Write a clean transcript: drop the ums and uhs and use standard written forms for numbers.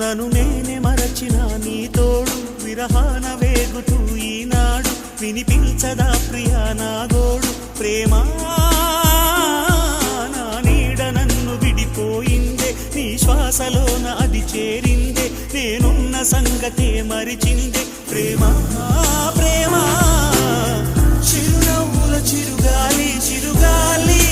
నన్ను నేనే మరచిన నీ తోడు విరహాన వేగుతూ ఈనాడు వినిపించదా ప్రియా నా గోడు ప్రేమ నా నీడ నన్ను విడిపోయిందే నీ శ్వాసలోన అది చేరిందే నేనున్న సంగతే మరిచిందే ప్రేమ ప్రేమ చిరునవ్వుల చిరుగాలి చిరుగాలి